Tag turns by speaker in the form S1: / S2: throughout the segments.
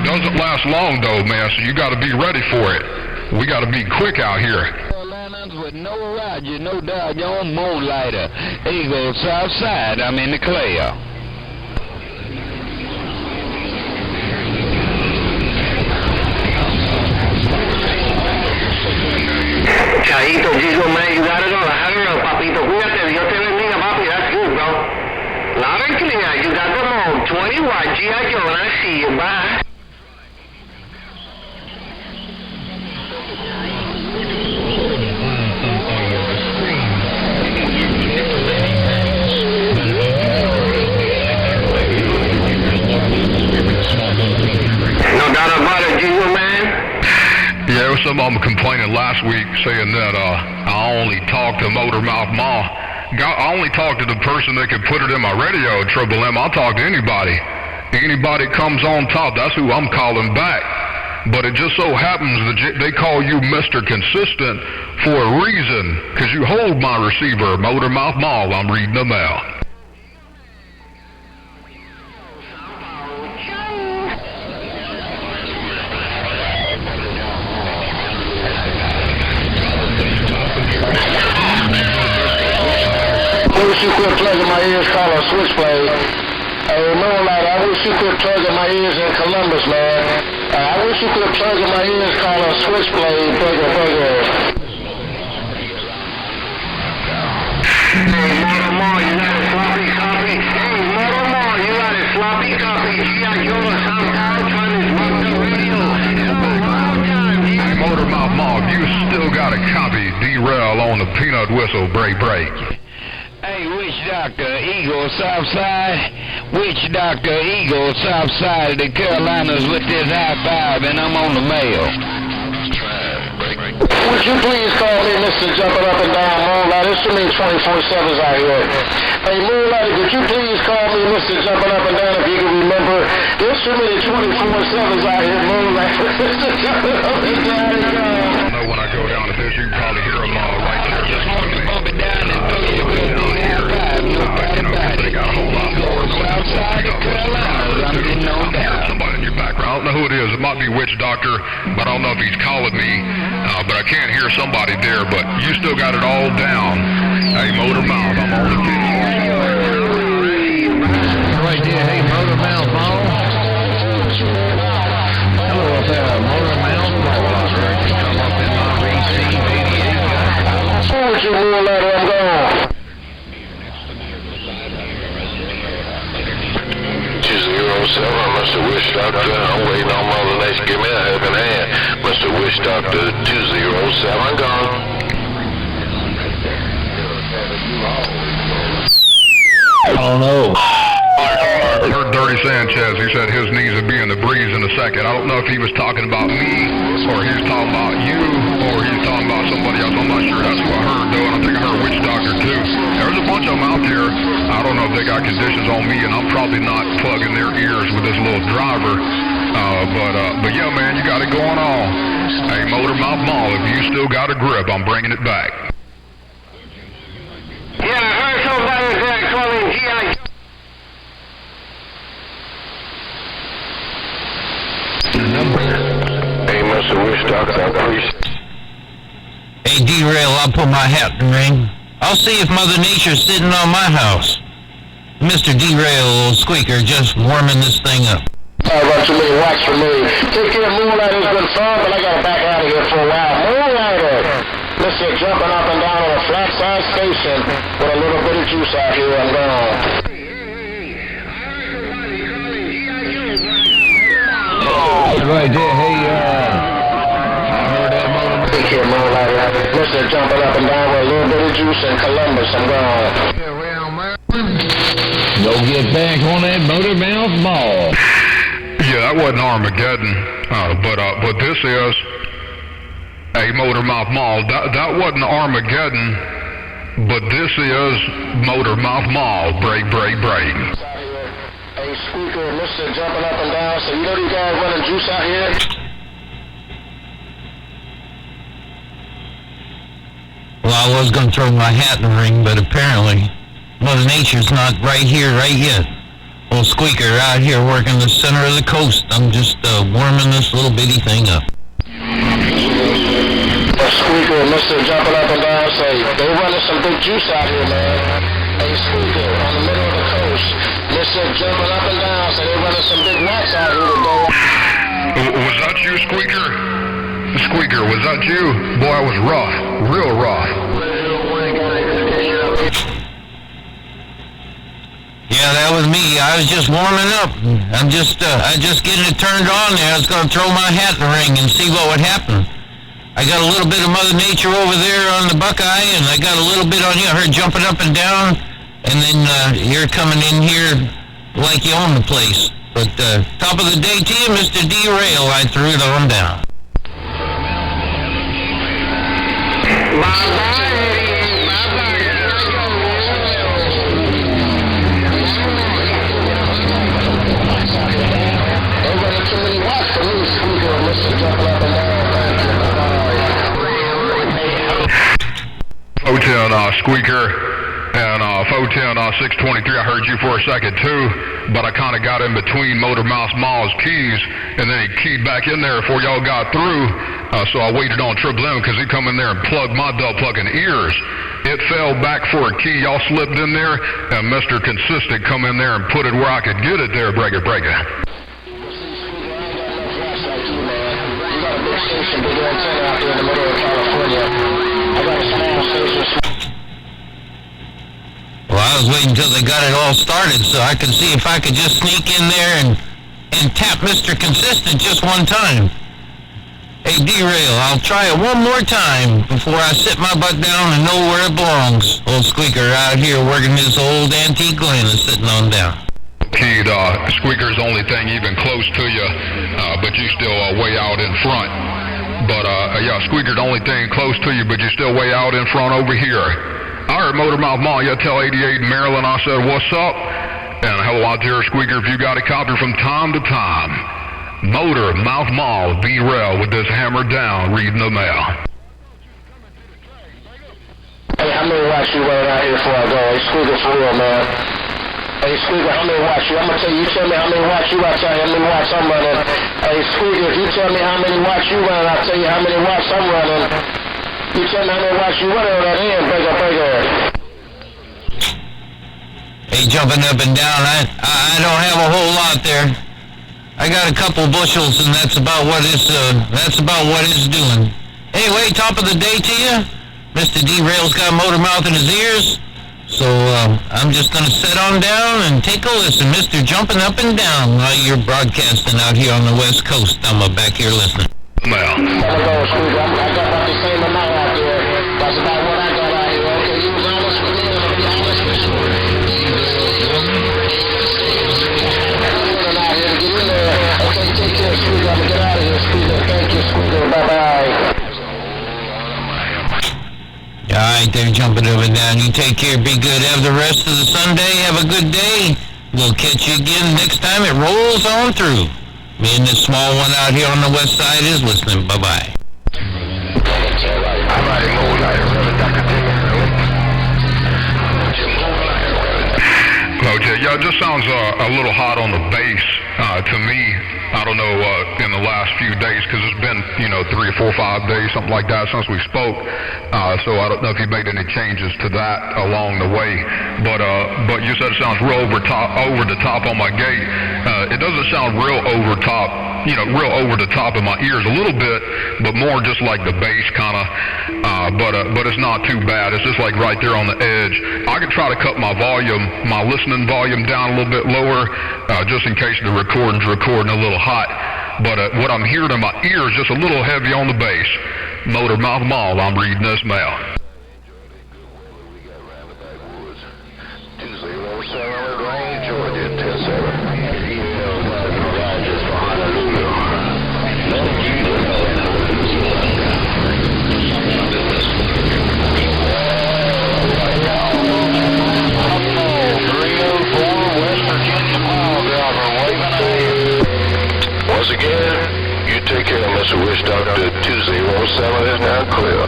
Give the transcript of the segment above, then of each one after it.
S1: doesn't last long though, man, so you got to be ready for it. We got to be quick out here.
S2: With no Roger, no doggone moonlighter. Eagle, south side, I'm in the clear.
S3: Chaito, Gigo, man, you got it on. I don't know, papito. Cuídate, Dios te bendiga, papi. That's good, bro. Loud and clear. You got them on 20 watt G.I. Joe, and I see you. Bye.
S1: Yeah, some of them complaining last week saying that I only talk to Motor Mouth Ma. I only talk to the person that can put it in my radio, Triple M. I'll talk to anybody. Anybody comes on top, that's who I'm calling back. But it just so happens that they call you Mr. Consistent for a reason, because you hold my receiver, Motor Mouth Ma, I'm reading them out.
S3: I wish you quit plugging my ears, call a switchblade. Hey, Moonlight, I wish you quit plugging my ears in Columbus, man. I wish you quit plugging my ears, call a switchblade, bugger. Hey, Motor Ma, you got a sloppy copy? Hey, Motor Ma, you got a sloppy copy? G.I. Joe, sometime trying to rock the radio.
S1: Motor Mouth Ma, you still got a copy. Drail on the peanut whistle, break.
S2: Hey, Witch Doctor, Eagle, south side. Witch Doctor, Eagle, south side of the Carolinas with this high five, and I'm on the mail.
S3: Would you please call me Mr. Jumpin' Up and Down Moonlight? There's too many 24/7s out here. Hey, Moonlight, could you please call me Mr. Jumpin' Up and Down if you can remember? There's too many 24/7s out here, Moonlight. Mr. Jumpin' Up and Down.
S1: I know when I go down to this, you can probably hear them all right there.
S2: Just want to bump it down and throw you a little
S1: They got a whole lot more.
S2: Outside of Carolina, I'm getting no doubt.
S1: Somebody in your background. I don't know who it is. It might be Witch Doctor, but I don't know if he's calling me. But I can't hear somebody there. But you still got it all down. Hey, Motor Mouth, I'm on the pitch.
S4: Right there, hey, Motor Mouth Ball. Hello up there, Motor Mouth Ball. Come up in my receive 88.
S3: Who would you Moonlight? I'm gone. 207, Mr. Wish Doctor. I'm waiting on Mother Nature. Give me a helping hand. Mr. Wish Doctor 207 gone.
S4: I don't know.
S1: I heard Dirty Sanchez. He said his knees would be in the breeze in a second. I don't know if he was talking about me, or he was talking about you, or he was talking about somebody else. I'm not sure. That's who I heard, though, and I think I heard Witch Doctor, too. There's a bunch of them out there. I don't know if they got conditions on me, and I'm probably not plugging their ears with this little driver. But yeah, man, you got it going on. Hey, Motor Mouth Mall, if you still got a grip, I'm bringing it back.
S3: Yeah, I heard somebody there calling G.I. Hey, Mr. Wish Doctor, I appreciate.
S4: Hey, Drail, I'll put my hat in the ring. I'll see if Mother Nature's sitting on my house. Mr. Drail, old squeaker, just warming this thing up.
S3: Sorry about too many wax for me. Take care, Moonlight. It's been fun, but I gotta back out of here for a while. Moonlighter, Mr. Jumping Up and Down on a flat side station with a little bit of juice out here. I'm gone.
S4: Right there, hey, I heard that Motor.
S3: Take care, Moonlighter. Mr. Jumping Up and Down with a little bit of juice in Columbus. I'm gone.
S4: Go get back on that Motor Mouth Ball.
S1: Yeah, that wasn't Armageddon, but this is a Motor Mouth Mall. That wasn't Armageddon, but this is Motor Mouth Mall. Break.
S3: Hey, Squeaker, Mr. Jumping Up and Down. So you know these guys running juice out here?
S4: Well, I was going to throw my hat in the ring, but apparently Mother Nature's not right here, right yet. Old Squeaker out here working the center of the coast. I'm just warming this little bitty thing up.
S3: Squeaker and Mr. Jumping Up and Down say, they running some big juice out here, man. Hey, Squeaker, on the middle of the coast, Mr. Jumping Up and Down say they running some big rocks out here today.
S1: Was that you, Squeaker? Squeaker, was that you? Boy, I was rough. Real rough.
S4: Yeah, that was me. I was just warming up. I'm just getting it turned on there. I was going to throw my hat in the ring and see what would happen. I got a little bit of Mother Nature over there on the Buckeye, and I got a little bit on you. I heard jumping up and down, and then you're coming in here like you own the place. But top of the day to you, Mr. Drail. I threw it on down.
S1: Photon Squeaker and Photon 623. I heard you for a second too, but I kind of got in between Motor Mouth Mall's keys, and then he keyed back in there before y'all got through. So I waited on Triple M because he come in there and plugged my double-plucking ears. It fell back for a key. Y'all slipped in there, and Mr. Consistent come in there and put it where I could get it there, break it.
S3: Station, big antenna out there in the middle of California. I got a small station.
S4: Well, I was waiting until they got it all started so I could see if I could just sneak in there and tap Mr. Consistent just one time. Hey, Drail, I'll try it one more time before I sit my butt down and know where it belongs. Old Squeaker out here working this old antique Glen is sitting on down.
S1: Keyed, Squeaker's the only thing even close to you, but you still way out in front. But yeah, Squeaker's the only thing close to you, but you're still way out in front over here. I heard Motor Mouth Mall, you tell 88 in Maryland, I said, what's up? And hello out there, Squeaker, if you got a copy from time to time. Motor Mouth Mall, Drail with this hammer down, reading the mail.
S3: Hey, how many watts you running out here before I go? Hey, Squeaker, for real, man. Hey, Squeaker, how many watts you? I'm going to tell you, you tell me how many watts you, I'll tell you how many watts I'm running. Hey, Squeaker, if you tell me how many watts you running, I'll tell you how many watts I'm running. You tell me how many watts you running on that end, breaker.
S4: Hey, jumping up and down, I don't have a whole lot there. I got a couple bushels, and that's about what it's doing. Anyway, top of the day to you. Mr. Drail's got Motor Mouth in his ears. So I'm just going to sit on down and take a listen. Mr. Jumping Up and Down while you're broadcasting out here on the West Coast. I'm back here listening.
S1: Well,
S3: I got about the same amount out there. That's about what I got out here. Okay, you was honest with me, and I'll be honest with you. I'm out here to get in there. Okay, take care, Squeaker. I'm going to get out of here, Squeaker. Thank you, Squeaker. Bye-bye.
S4: All right, they're jumping up and down. You take care, be good. Have the rest of the Sunday. Have a good day. We'll catch you again next time it rolls on through. Me and this small one out here on the west side is listening. Bye-bye.
S1: Okay, yeah, it just sounds a little hot on the bass to me. I don't know, in the last few days, because it's been, 3 or 4 or 5 days, something like that, since we spoke. So I don't know if you made any changes to that along the way. But you said it sounds real over the top on my gate. It doesn't sound real over top, real over the top of my ears a little bit, but more just like the bass kind of. But it's not too bad. It's just like right there on the edge. I could try to cut my listening volume down a little bit lower, just in case the recording's recording a little hot. But what I'm hearing in my ear is just a little heavy on the bass. Motor Mouth Mall, I'm reading this mail.
S3: Once again, you take care of Mr. Wish Doctor 207 is now clear.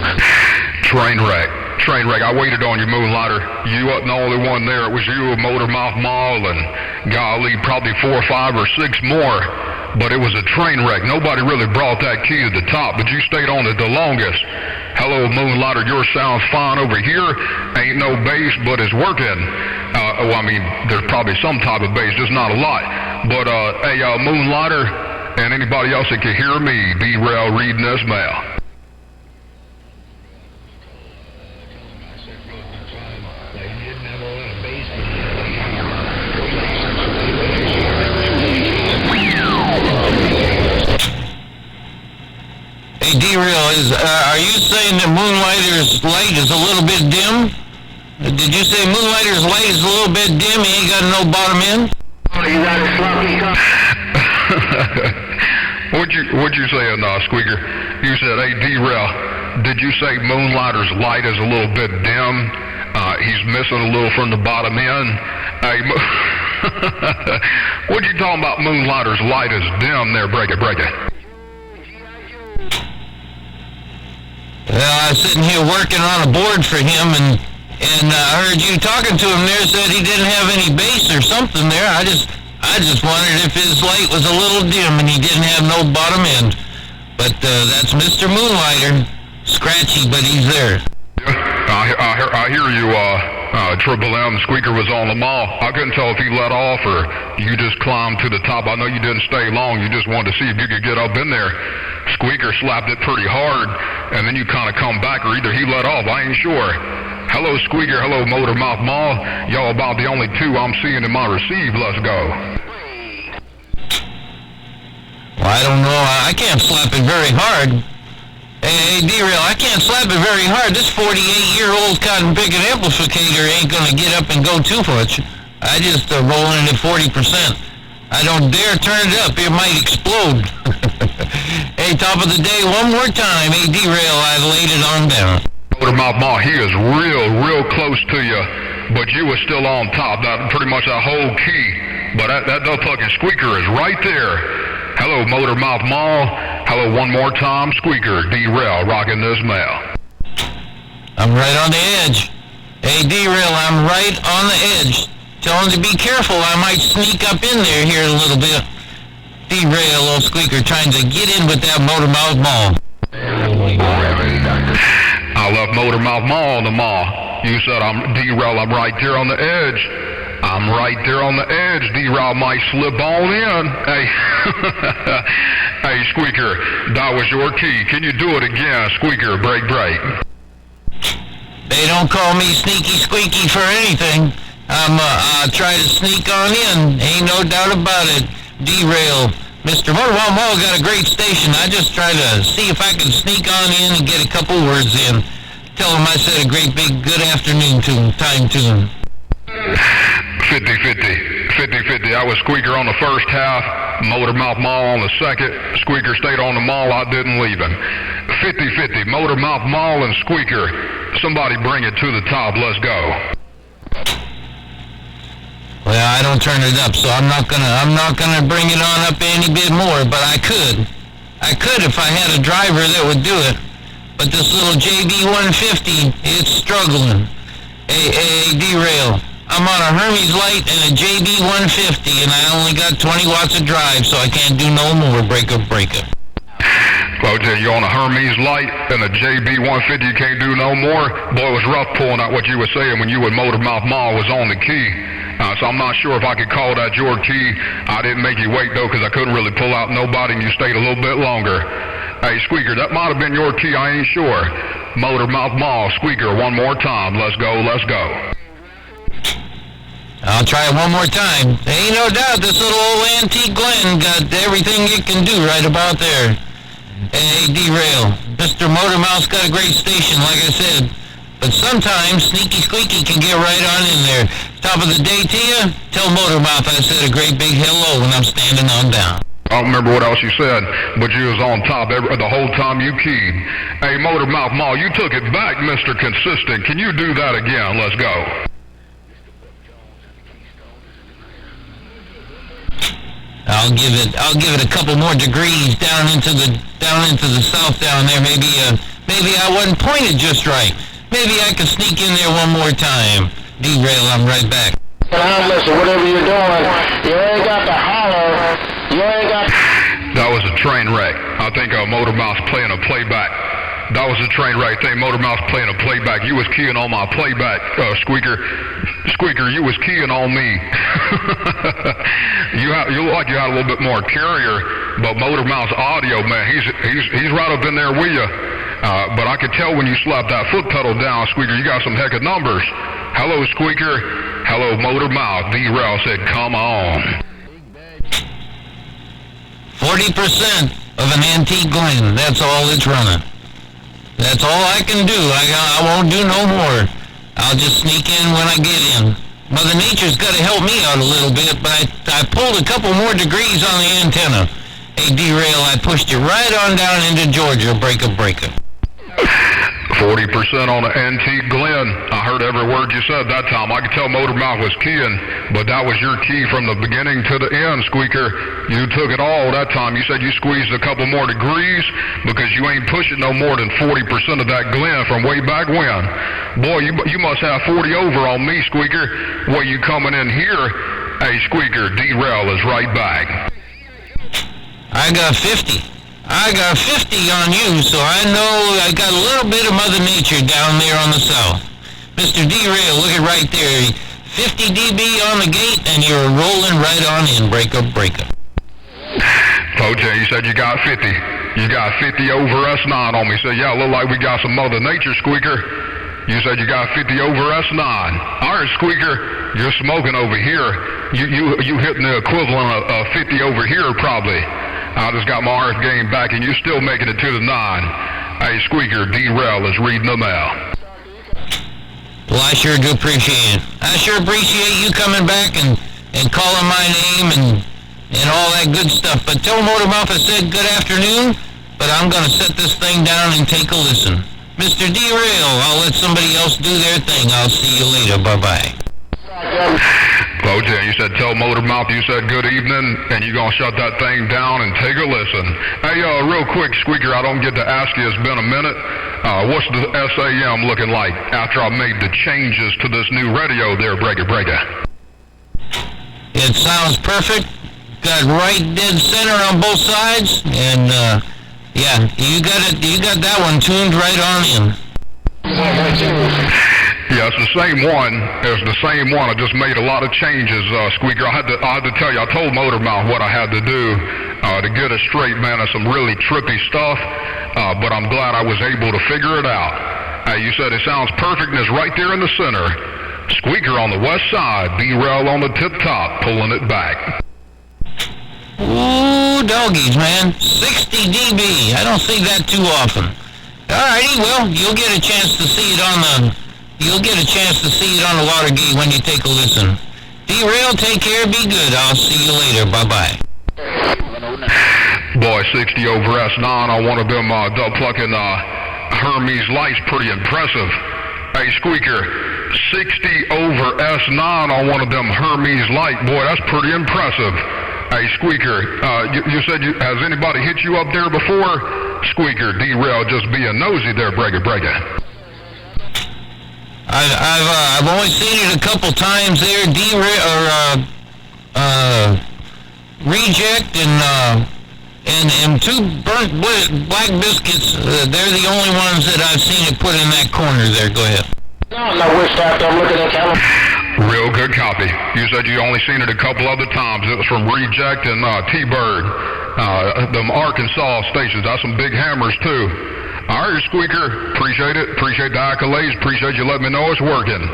S1: Train wreck. train wreck. I waited on you, Moonlighter. You wasn't the only one there. It was you, Motormouth Mall, and golly, probably 4 or 5 or 6 more. But it was a train wreck. Nobody really brought that key to the top, but you stayed on it the longest. Hello, Moonlighter. Your sound's fine over here. Ain't no bass, but it's working. Well, I mean, there's probably some type of bass, just not a lot. But, hey, Moonlighter, and anybody else that can hear me, D-Rail reading this mail.
S4: Hey, D-Rail, are you saying that Moonlighter's light is a little bit dim? Did you say Moonlighter's light is a little bit dim? He ain't got no bottom end?
S3: You got a sloppy
S1: What'd you say, Squeaker? You said, hey, D-Rail, did you say Moonlighter's light is a little bit dim? He's missing a little from the bottom end. Hey, what you talking about Moonlighter's light is dim there? Break it.
S4: Well, I was sitting here working on a board for him, and I heard you talking to him there, said he didn't have any bass or something there. I just wondered if his light was a little dim and he didn't have no bottom end. But that's Mr. Moonlighter. Scratchy, but he's there.
S1: I hear you, Triple M. Squeaker was on the mall. I couldn't tell if he let off or you just climbed to the top. I know you didn't stay long. You just wanted to see if you could get up in there. Squeaker slapped it pretty hard, and then you kind of come back, or either he let off. I ain't sure. Hello, Squeaker. Hello, Motormouth Mall. Y'all about the only two I'm seeing in my receive. Let's go.
S4: Well, I don't know. I can't slap it very hard. Hey, D-Rail, I can't slap it very hard. This 48-year-old cotton picking amplificator ain't gonna get up and go too much. I just rolling it at 40%. I don't dare turn it up. It might explode. Hey, top of the day, one more time. Hey, D-Rail, I've laid it on down.
S1: Motormouth Mall, he is real close to you, but you were still on top. That pretty much that whole key. But that fucking Squeaker is right there. Hello, Motormouth Mall. Hello, one more time, Squeaker. D-Rail rocking this mail.
S4: I'm right on the edge. Hey, D-Rail, I'm right on the edge. Tell him to be careful. I might sneak up in there here a little bit. D-Rail, old Squeaker, trying to get in with that Motormouth Mall.
S1: I left Motormouth Mall on the mall. You said I'm D-Rail, I'm right there on the edge. I'm right there on the edge. D-Rail might slip on in. Hey, hey, Squeaker, that was your key. Can you do it again, Squeaker? Break.
S4: They don't call me Sneaky Squeaky for anything. I try to sneak on in. Ain't no doubt about it. D-Rail. Mr. Motormouth Mall got a great station. I just try to see if I can sneak on in and get a couple words in. Tell him I said a great big good afternoon to him, time to him.
S1: 50-50. I was Squeaker on the first half, Motormouth Mall on the second. Squeaker stayed on the mall, I didn't leave him. 50-50, Motormouth Mall and Squeaker. Somebody bring it to the top, let's go.
S4: Well, I don't turn it up, so I'm not gonna bring it on up any bit more, but I could if I had a driver that would do it. But this little JB 150, it's struggling. Hey, D-Rail, I'm on a Hermes light and a JB 150, and I only got 20 watts of drive, so I can't do no more break up.
S1: Well, Jay, you on a Hermes light and a JB 150, you can't do no more? Boy, it was rough pulling out what you were saying when you and Motormouth Mall was on the key. So I'm not sure if I could call that your key. I didn't make you wait, though, because I couldn't really pull out nobody, and you stayed a little bit longer. Hey, Squeaker, that might have been your key. I ain't sure. Motormouth Mall, Squeaker, one more time. Let's go.
S4: I'll try it one more time. Ain't no doubt this little old antique Glen got everything it can do right about there. Hey, D-Rail, Mr. Motormouth's got a great station, like I said. But sometimes Sneaky Squeaky can get right on in there. Top of the day to you. Tell Motormouth I said a great big hello when I'm standing on down.
S1: I don't remember what else you said, but you was on top the whole time you keyed. Hey, Motormouth Mall, you took it back, Mr. Consistent. Can you do that again? Let's go.
S4: I'll give it a couple more degrees down into the south down there. Maybe I wasn't pointed just right. Maybe I can sneak in there one more time. Derail, I'm right back.
S3: Now listen, whatever you're doing, you ain't got to holler. You ain't got.
S1: That was a train wreck. I think Motor Mouth's playing a playback. That was a train wreck. I think Motor Mouth's playing a playback. You was keying on my playback, Squeaker. Squeaker, you was keying on me. You look like you had a little bit more carrier, but Motor Mouth's audio, man, he's right up in there with you. But I could tell when you slapped that foot pedal down, Squeaker, you got some heck of numbers. Hello, Squeaker. Hello, Motor Mouth. Drail said, come on.
S4: 40% of an antique Glen. That's all it's running. That's all I can do. I won't do no more. I'll just sneak in when I get in. Mother Nature's got to help me out a little bit, but I pulled a couple more degrees on the antenna. Hey, Drail, I pushed you right on down into Georgia, breaker.
S1: 40% on the antique Glen. I heard every word you said that time. I could tell Motor Mouth was keying, but that was your key from the beginning to the end, Squeaker. You took it all that time. You said you squeezed a couple more degrees because you ain't pushing no more than 40% of that Glen from way back when. Boy, you must have 40 over on me, Squeaker. Where you coming in here? Hey, Squeaker, Drail is right back.
S4: I got 50. I got 50 on you, so I know I got a little bit of Mother Nature down there on the south. Mr. Drail, look at right there. 50 dB on the gate, and you're rolling right on in, breaker.
S1: Told you said you got 50. You got 50 over S9 on me. So yeah, look like we got some Mother Nature, Squeaker. You said you got 50 over S9. All right, Squeaker, you're smoking over here. You hitting the equivalent of 50 over here, probably. I just got my RF game back, and you're still making it to the 9. Hey, Squeaker, Drail is reading the mail.
S4: Well, I sure do appreciate it. I sure appreciate you coming back and calling my name and all that good stuff. But tell Motor Mouth I said good afternoon, but I'm going to set this thing down and take a listen. Mr. Drail, I'll let somebody else do their thing. I'll see you later. Bye-bye.
S1: OJ, you said tell Motor Mouth you said good evening, and you're going to shut that thing down and take a listen. Hey, real quick, Squeaker, I don't get to ask you, it's been a minute. What's the SAM looking like after I made the changes to this new radio there, breaker?
S4: It sounds perfect. Got right dead center on both sides, and yeah, you got that one tuned right on in.
S1: Yeah, it's the same one. It's the same one. I just made a lot of changes, Squeaker. I had to tell you, I told Motor Mouth what I had to do to get it straight, man. It's some really trippy stuff, but I'm glad I was able to figure it out. You said it sounds perfect, and it's right there in the center. Squeaker on the west side, Drail on the tip top, pulling it back.
S4: Ooh, doggies, man. 60 dB. I don't see that too often. Alrighty, well, you'll get a chance to see it on the Watergate when you take a listen. Drail, take care, be good. I'll see you later. Bye-bye.
S1: Boy, 60 over S9 on one of them duck plucking Hermes lights, pretty impressive. Hey, Squeaker, 60 over S9 on one of them Hermes light. Boy, that's pretty impressive. Hey, Squeaker, you said has anybody hit you up there before? Squeaker, Drail just being nosy there, breaker.
S4: I've only seen it a couple times there. Reject and two burnt black biscuits. They're the only ones that I've seen it put in that corner there. Go ahead.
S3: I wish that I'm looking at Cali.
S1: Real good copy. You said you only seen it a couple other times. It was from Reject and T-Bird. Them Arkansas stations. That's some big hammers too. All right, Squeaker. Appreciate it. Appreciate the accolades. Appreciate you letting me know it's working.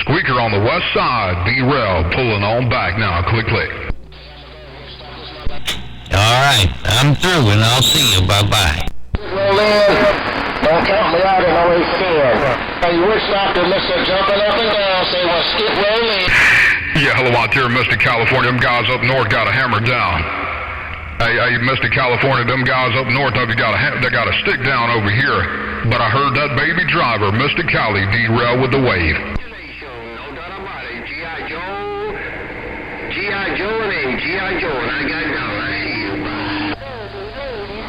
S1: Squeaker on the west side. Drail pulling on back now. Click.
S4: All right, I'm through, and I'll see you. Bye-bye.
S3: Roll in. Don't count me out in always said. Hey, which doctor, Mr. Jumping Up and Down, say, well, skip roll in.
S1: Yeah, hello out there, Mr. California. Them guys up north got a hammer down. Hey, Mr. California, them guys up north of you got a stick down over here. But I heard that baby driver, Mr. Cali, Drail with the wave.
S5: G.I. Joe and G.I. Joe, and I got down. I see you.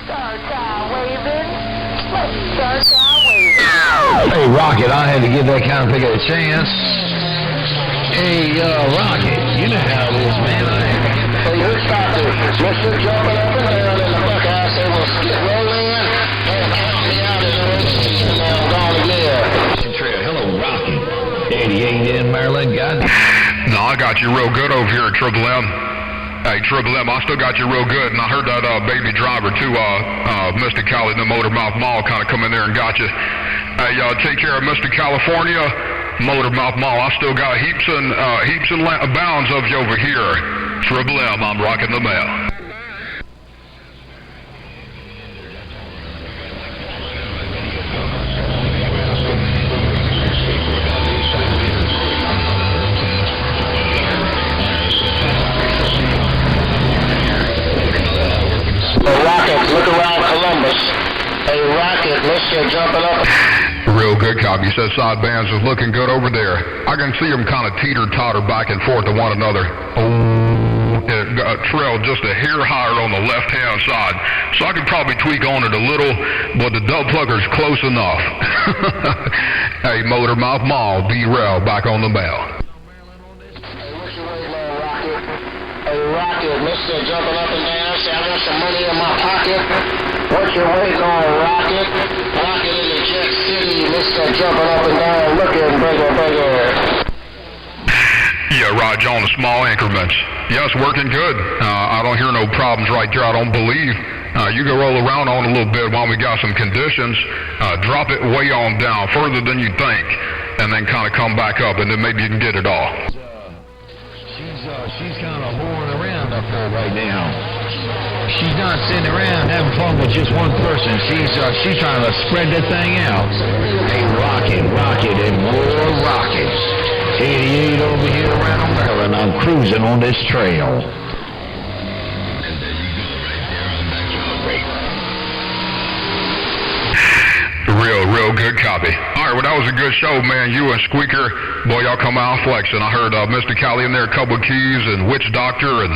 S5: Start waving. Let's start waving.
S6: Hey, Rocket, I had to give that kind of thing a chance. Hey, Rocket, you know how it is, man.
S3: Hey, who stopped it? Mr. Jumping up and down in the buckhouse. They will skip rolling in and count me out in the and I'm gone again.
S6: Trail, hello, Rocket. 88 in Maryland, got it?
S1: No, I got you real good over here at Triple M. Hey, Triple M, I still got you real good, and I heard that baby driver too, Mr. Cali, the Motor Mouth Mall, kind of come in there and got you. Hey, take care of Mr. California, Motor Mouth Mall. I still got heaps and bounds of you over here. Triple M, I'm rocking the mail.
S3: Look around Columbus. A rocket, Mr. Jumping up.
S1: Real good, copy. He says side bands is looking good over there. I can see them kind of teeter-totter back and forth to one another. Trail just a hair higher on the left-hand side. So I could probably tweak on it a little, but the dub plugger's close enough. Hey, Motor Mouth Mall, Drail, back on the mail.
S3: Hey, Rocket, Mr. Jumping up and down. Say, I got some money in my pocket. What you waiting on, Rocket? Rocket in the Jet City, Mr. Jumping up and down, looking bigger.
S1: Yeah, Raj, on the small increments. Yeah, it's working good. I don't hear no problems right there, I don't believe. You can roll around on a little bit while we got some conditions. Drop it way on down, further than you think, and then kind of come back up, and then maybe you can get it all.
S6: She's kind of whoring around up there right now. She's not sitting around having fun with just one person. She's trying to spread that thing out. Hey, rocket, and more rockets. 88 over here around Maryland. I'm cruising on this trail.
S1: Real good copy. All right, well, that was a good show, man. You and Squeaker, boy, y'all come out flexing. I heard Mr. Cali in there, a couple of keys, and Witch Doctor, and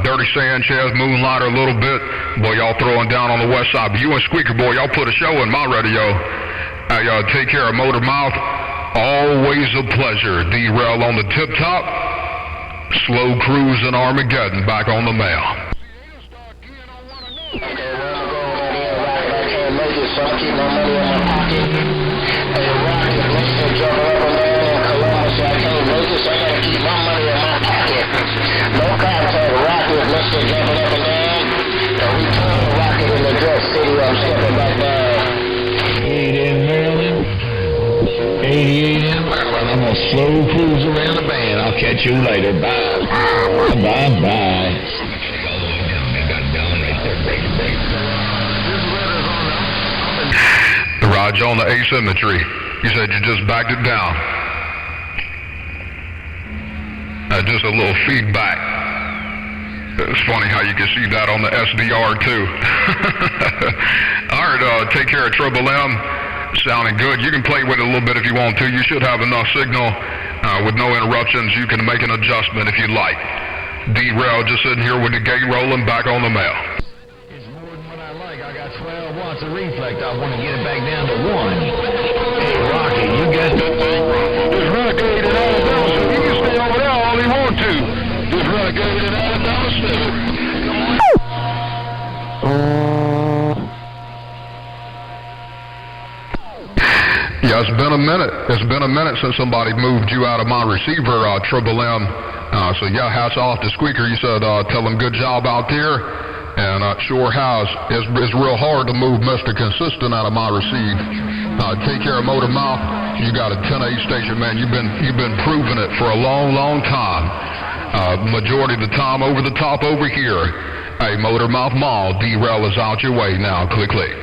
S1: Dirty Sanchez, Moonlighter a little bit. Boy, y'all throwing down on the west side. But you and Squeaker, boy, y'all put a show in my radio. Y'all take care of Motor Mouth. Always a pleasure. Drail on the tip top. Slow cruise in Armageddon, back on the mail.
S3: So I keep my money in my pocket. Hey, Rocket, Mr. Jumping up and down in Columbus. I can't make it, so I gotta keep my money in my pocket. No contact, Rocket, Mr. Jumping up and down. And we turn the Rocket in the Jet City. I'm stepping back down.
S6: 88 in Maryland. 88 in Maryland. I'm gonna slow cruise around the band. I'll catch you later. Bye. Bye.
S1: Raj, on the asymmetry, you said you just backed it down. Just a little feedback. It's funny how you can see that on the SDR too. All right, take care of Triple M. Sounding good. You can play with it a little bit if you want to. You should have enough signal with no interruptions. You can make an adjustment if you'd like. Drail just sitting here with the gate rolling, back on the mail.
S6: I got 12 watts of reflect. I want to get it back down to 1. Hey, Rocky, you got that thing wrong.
S1: Just renegade it out of down, so he can stay over there all he wants to. Just renegade it out of down, Yeah, it's been a minute. It's been a minute since somebody moved you out of my receiver, Triple M. So yeah, hats off to Squeaker. You said tell him good job out there. And sure has. It's real hard to move Mr. Consistent out of my receive. Take care of Motor Mouth. You got a 10-8 station, man. You've been proving it for a long time. Majority of the time over the top over here. Hey, Motor Mouth Mall, Drail is out your way now. Click.